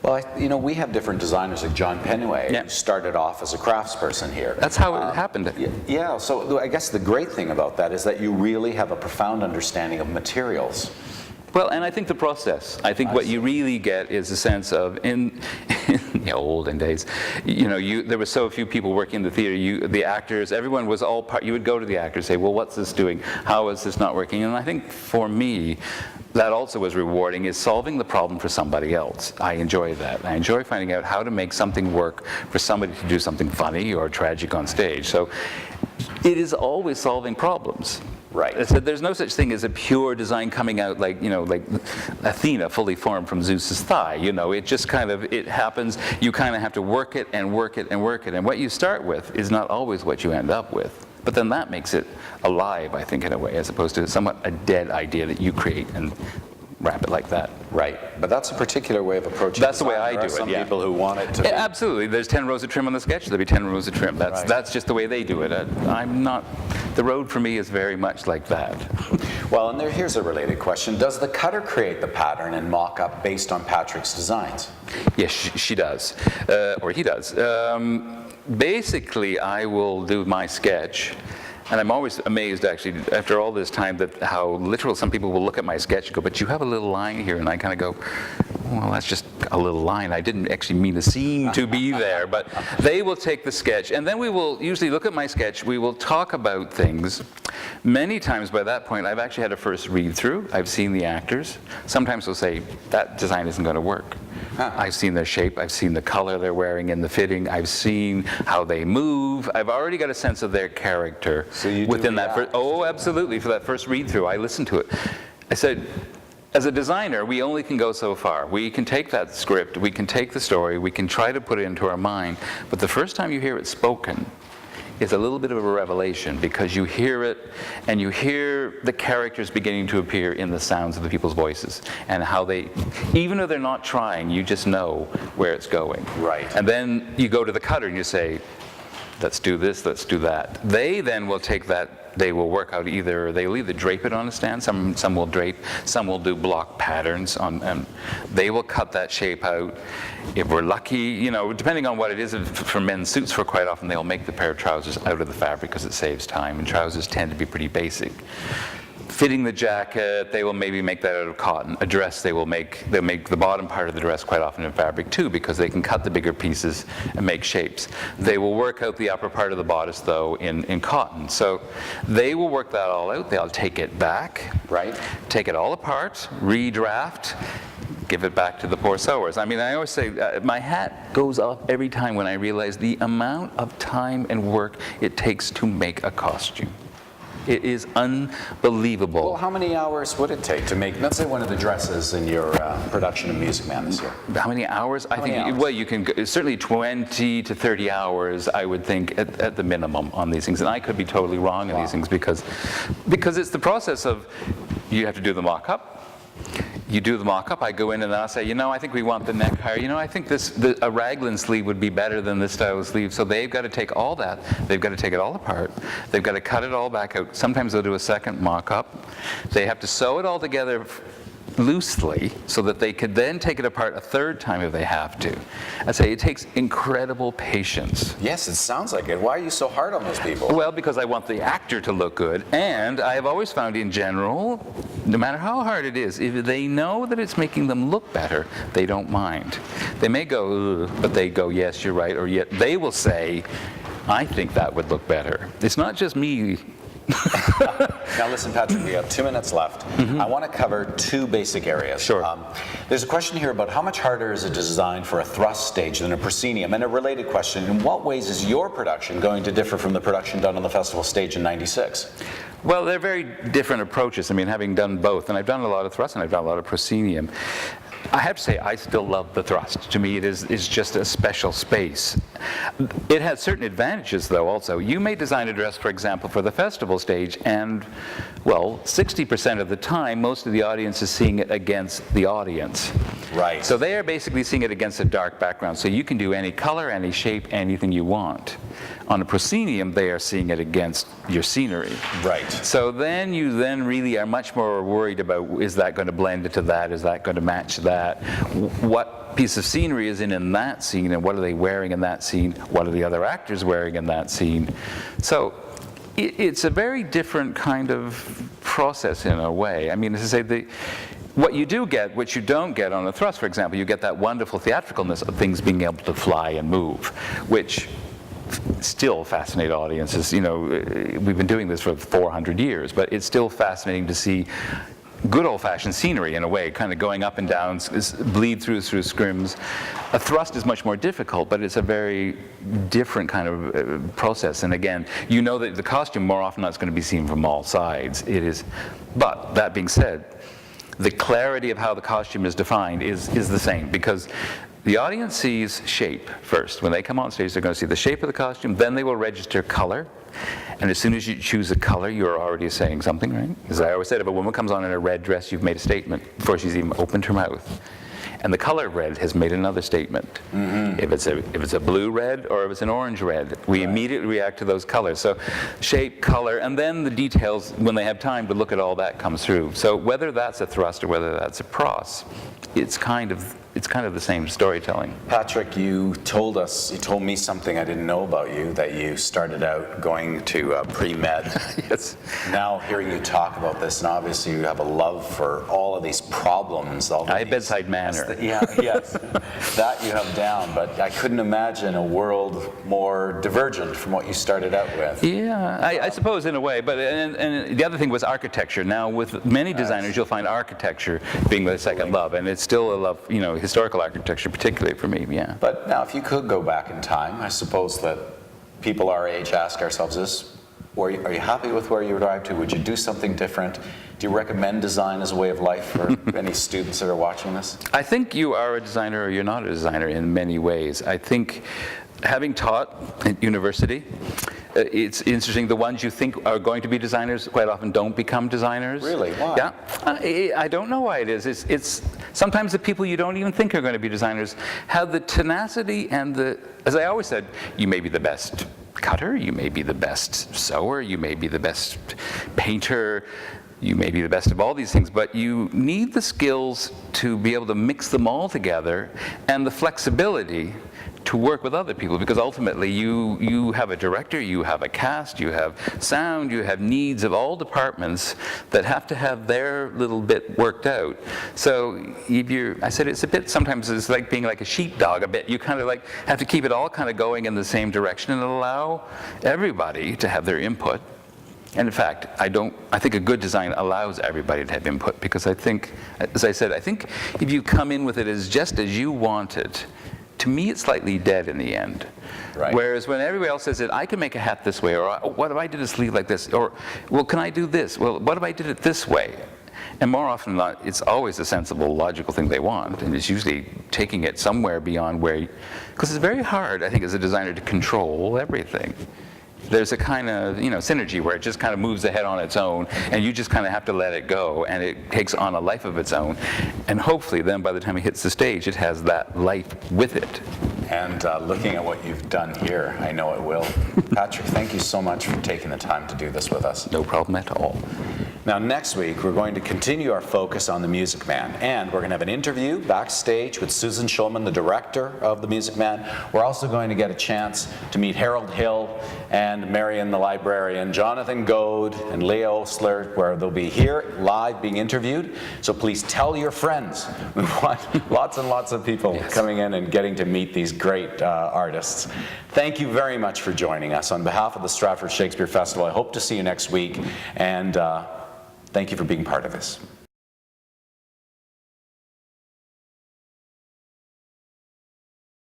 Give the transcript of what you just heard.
Well, we have different designers, like John Penway, who started off as a craftsperson here. That's how it happened. Yeah, so I guess the great thing about that is that you really have a profound understanding of materials. Well, and I think the process. I think what you really get is a sense of, in the olden days, there were so few people working in the theater. The actors, everyone was all part. You would go to the actors, say, well, what's this doing? How is this not working? And I think for me, that also was rewarding, is solving the problem for somebody else. I enjoy that. I enjoy finding out how to make something work for somebody to do something funny or tragic on stage. So it is always solving problems. Right. So there's no such thing as a pure design coming out like Athena fully formed from Zeus's thigh. It just it happens. You kind of have to work it and work it and work it. And what you start with is not always what you end up with. But then that makes it alive, I think, in a way, as opposed to somewhat a dead idea that you create and wrap it like that. Right, but that's a particular way of approaching That's design. The way I do it, Some people who want it to be. Absolutely, there's 10 rows of trim on the sketch, there'll be 10 rows of trim. That's just the way they do it. I'm not, the road for me is very much like that. Well, and here's a related question. Does the cutter create the pattern and mock-up based on Patrick's designs? Yes, she does, or he does. Basically, I will do my sketch, and I'm always amazed, actually, after all this time, that how literal some people will look at my sketch and go, but you have a little line here, and I kind of go, well, that's just a little line. I didn't actually mean the scene to be there, but they will take the sketch, and then we will usually look at my sketch, we will talk about things. Many times by that point, I've actually had a first read-through. I've seen the actors. Sometimes they'll say, that design isn't going to work. I've seen their shape, I've seen the color they're wearing in the fitting, I've seen how they move. I've already got a sense of their character within that first, absolutely, for that first read-through. I listened to it. I said, as a designer, we only can go so far. We can take that script, we can take the story, we can try to put it into our mind, but the first time you hear it spoken, is a little bit of a revelation, because you hear it and you hear the characters beginning to appear in the sounds of the people's voices and how they, even though they're not trying, you just know where it's going. Right. And then you go to the cutter and you say, let's do this, let's do that. They then will take that, they will work out they will either drape it on a stand, some will drape, some will do block patterns on, and they will cut that shape out. If we're lucky, depending on what it is, for men's suits, for quite often they'll make the pair of trousers out of the fabric because it saves time, and trousers tend to be pretty basic. Fitting the jacket, they will maybe make that out of cotton. A dress, they'll make the bottom part of the dress quite often in fabric too, because they can cut the bigger pieces and make shapes. They will work out the upper part of the bodice though in cotton. So they will work that all out. They'll take it back, take it all apart, redraft, give it back to the poor sewers. I mean, I always say, my hat goes off every time when I realize the amount of time and work it takes to make a costume. It is unbelievable. Well, how many hours would it take to make, let's say, one of the dresses in your production of Music Man this year? How many hours? I think, well, you can, certainly 20 to 30 hours, I would think, at the minimum on these things. And I could be totally wrong on these things because it's the process of, you have to do the mock-up. You do the mock-up, I go in and I'll say, I think we want the neck higher. I think a raglan sleeve would be better than this style of sleeve. So they've got to take all that, they've got to take it all apart, they've got to cut it all back out. Sometimes they'll do a second mock-up. They have to sew it all together loosely so that they could then take it apart a third time if they have to. I say it takes incredible patience. Yes, it sounds like it. Why are you so hard on those people? Well, because I want the actor to look good, and I have always found in general, no matter how hard it is, if they know that it's making them look better, they don't mind. They may go, ugh, but they go, yes, you're right, or yet they will say, I think that would look better. It's not just me. Now listen, Patrick, we have 2 minutes left. I want to cover 2 basic areas. Sure. There's a question here about how much harder is a design for a thrust stage than a proscenium, and a related question, in what ways is your production going to differ from the production done on the festival stage in '96? Well, they're very different approaches. I mean, having done both, and I've done a lot of thrust and I've done a lot of proscenium, I have to say, I still love the thrust. To me, it is just a special space. It has certain advantages, though, also. You may design a dress, for example, for the festival stage, and, well, 60% of the time, most of the audience is seeing it against the audience. Right. So they are basically seeing it against a dark background. So you can do any color, any shape, anything you want. On a proscenium, they are seeing it against your scenery. Right. So then you really are much more worried about, is that going to blend into that? Is that going to match that? What piece of scenery is in that scene, and what are they wearing in that scene? What are the other actors wearing in that scene? So it's a very different kind of process in a way. I mean, as I say, what you do get, which you don't get on a thrust, for example, you get that wonderful theatricalness of things being able to fly and move, which still fascinate audiences. You know, we've been doing this for 400 years, but it's still fascinating to see good old-fashioned scenery in a way, kind of going up and down, bleed through scrims. A thrust is much more difficult, but it's a very different kind of process. And again, you know that the costume more often than not is going to be seen from all sides. It is, but that being said, the clarity of how the costume is defined is the same, because the audience sees shape first. When they come on stage, they're going to see the shape of the costume, then they will register color. And as soon as you choose a color, you're already saying something, right? As I always said, if a woman comes on in a red dress, you've made a statement before she's even opened her mouth. And the color red has made another statement. Mm-hmm. If it's a blue red or if it's an orange red, we immediately react to those colors. So shape, color, and then the details, when they have time to look at all that, comes through. So whether that's a thrust or whether that's a pros, it's kind of the same storytelling. Patrick, you told me something I didn't know about you, that you started out going to pre-med. Yes. Now hearing you talk about this, and obviously you have a love for all of these problems. I have bedside manner. Yes, that you have down, but I couldn't imagine a world more divergent from what you started out with. Yeah, I suppose in a way, but and the other thing was architecture. Now with many designers, you'll find architecture being their second love, and it's still a love, you know, historical architecture, particularly for me, yeah. But now, if you could go back in time, I suppose that people our age ask ourselves this: are you happy with where you arrived to? Would you do something different? Do you recommend design as a way of life for any students that are watching this? I think you are a designer or you're not a designer in many ways. I think, having taught at university, it's interesting, the ones you think are going to be designers quite often don't become designers. Really? Why? Yeah. I don't know why it is. It's sometimes the people you don't even think are going to be designers have the tenacity and as I always said, you may be the best cutter, you may be the best sewer, you may be the best painter, you may be the best of all these things, but you need the skills to be able to mix them all together and the flexibility to work with other people, because ultimately you have a director, you have a cast, you have sound, you have needs of all departments that have to have their little bit worked out. So I said it's a bit, sometimes it's like being like a sheepdog a bit. You kind of like have to keep it all kind of going in the same direction and allow everybody to have their input. And in fact, I think a good design allows everybody to have input, because I think, as I said, I think if you come in with it as just as you want it, to me it's slightly dead in the end. Right. Whereas when everybody else says that I can make a hat this way, or what if I did a sleeve like this, or well, can I do this? Well, what if I did it this way? And more often than not, it's always a sensible, logical thing they want, and it's usually taking it somewhere beyond where, because it's very hard, I think, as a designer to control everything. There's a kind of, synergy where it just kind of moves ahead on its own, and you just kind of have to let it go, and it takes on a life of its own. And hopefully then by the time it hits the stage, it has that life with it. And looking at what you've done here, I know it will. Patrick, thank you so much for taking the time to do this with us. No problem at all. Now, next week, we're going to continue our focus on The Music Man, and we're going to have an interview backstage with Susan Schulman, the director of The Music Man. We're also going to get a chance to meet Harold Hill and Marion, the librarian, Jonathan Goad, and Leah Osler, where they'll be here live being interviewed. So please tell your friends. We want lots and lots of people coming in and getting to meet these great artists. Thank you very much for joining us. On behalf of the Stratford Shakespeare Festival, I hope to see you next week, and thank you for being part of this.